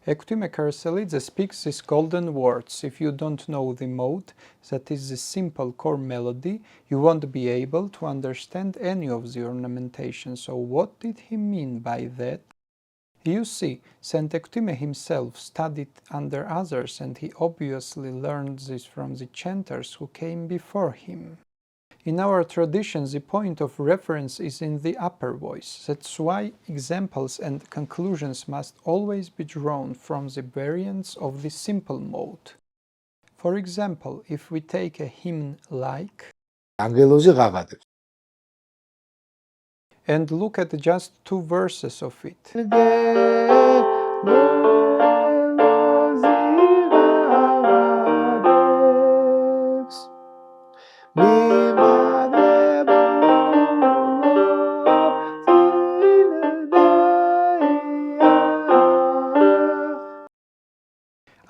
Malkhaz Erkvanidze speaks these golden words: if you don't know the mode, that is the simple core melody, you won't be able to understand any of the ornamentation. So what did he mean by that? You see, Saint Echtime himself studied under others, and he obviously learned this from the chanters who came before him. In our tradition, the point of reference is in the upper voice. That's why examples and conclusions must always be drawn from the variants of the simple mode. For example, if we take a hymn like and look at just two verses of it.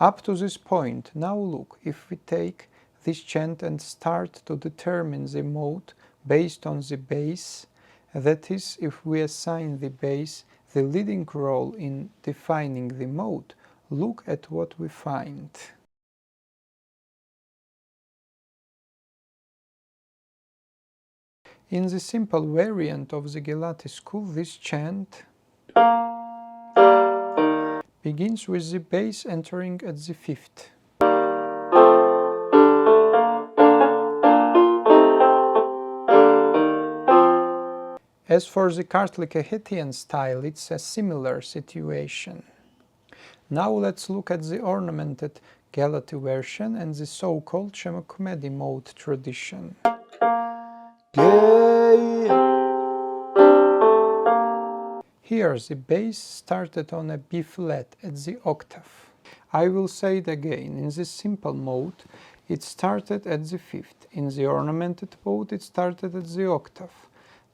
Up to this point, now look, if we take this chant and start to determine the mode based on the bass, that is, if we assign the bass the leading role in defining the mode, look at what we find. In the simple variant of the Gelati school, this chant begins with the bass entering at the fifth. As for the Kartli-Kahetian style, it's a similar situation. Now let's look at the ornamented Gelati version and the so-called Shemokmedi mode tradition. Here the bass started on a B flat at the octave. I will say it again, in the simple mode it started at the fifth, in the ornamented mode it started at the octave.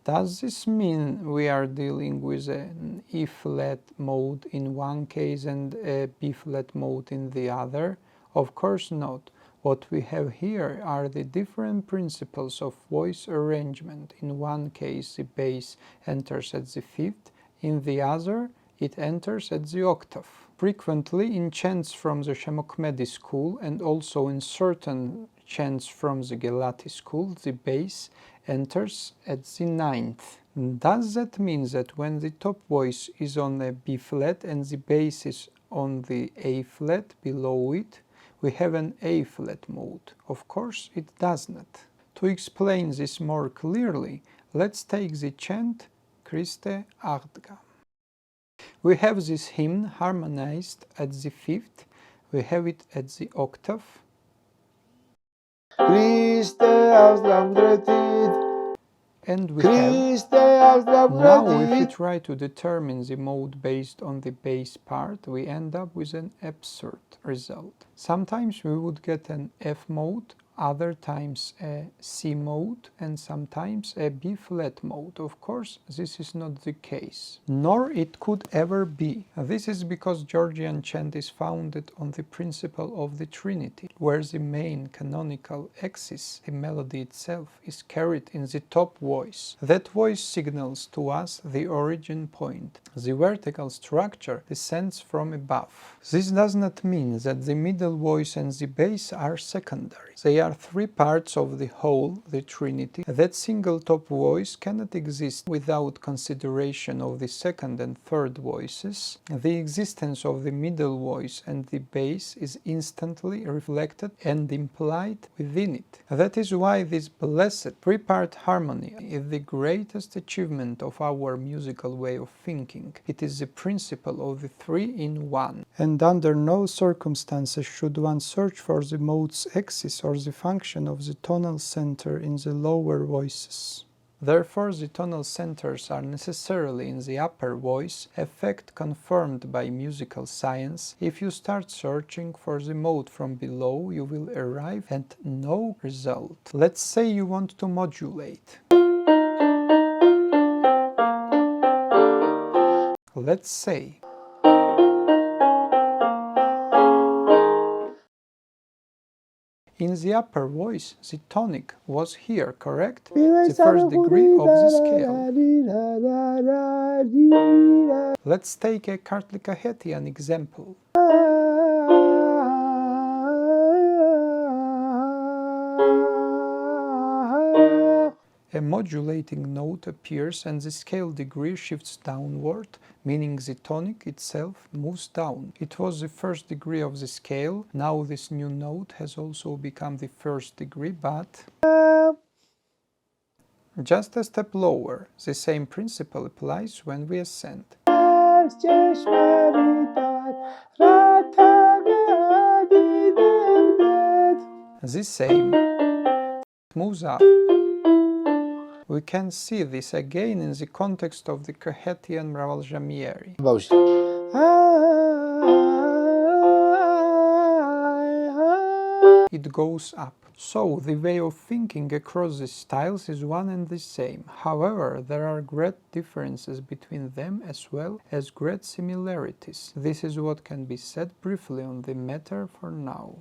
Does this mean we are dealing with an E flat mode in one case and a B flat mode in the other? Of course not. What we have here are the different principles of voice arrangement. In one case the bass enters at the fifth, in the other it enters at the octave. Frequently in chants from the Shemokmedi school and also in certain chants from the Gelati school, the bass enters at the ninth. Does that mean that when the top voice is on a B flat and the bass is on the A flat below it, we have an A flat mode? Of course it does not. To explain this more clearly, let's take the chant Christe Ardga. We have this hymn harmonized at the fifth, we have it at the octave, and we have, now if we try to determine the mode based on the bass part, we end up with an absurd result. Sometimes we would get an F mode, other times a C mode, and sometimes a B flat mode. Of course, this is not the case, nor it could ever be. This is because Georgian chant is founded on the principle of the Trinity, where the main canonical axis, the melody itself, is carried in the top voice. That voice signals to us the origin point. The vertical structure descends from above. This does not mean that the middle voice and the bass are secondary. They are three parts of the whole, the Trinity. That single top voice cannot exist without consideration of the second and third voices. The existence of the middle voice and the bass is instantly reflected and implied within it. That is why this blessed three-part harmony is the greatest achievement of our musical way of thinking. It is the principle of the three-in-one. And under no circumstances should one search for the mode's axis or the function of the tonal center in the lower voices. Therefore, the tonal centers are necessarily in the upper voice, a fact confirmed by musical science. If you start searching for the mode from below, you will arrive at no result. Let's say you want to modulate. Let's say In the upper voice, the tonic was here, correct? The first degree of the scale. Let's take a Kartlikahetian example. A modulating note appears and the scale degree shifts downward, meaning the tonic itself moves down. It was the first degree of the scale. Now this new note has also become the first degree, but just a step lower. The same principle applies when we ascend. The same moves up. We can see this again in the context of the Kahetian Mravalzhamieri. It goes up. So, the way of thinking across these styles is one and the same. However, there are great differences between them as well as great similarities. This is what can be said briefly on the matter for now.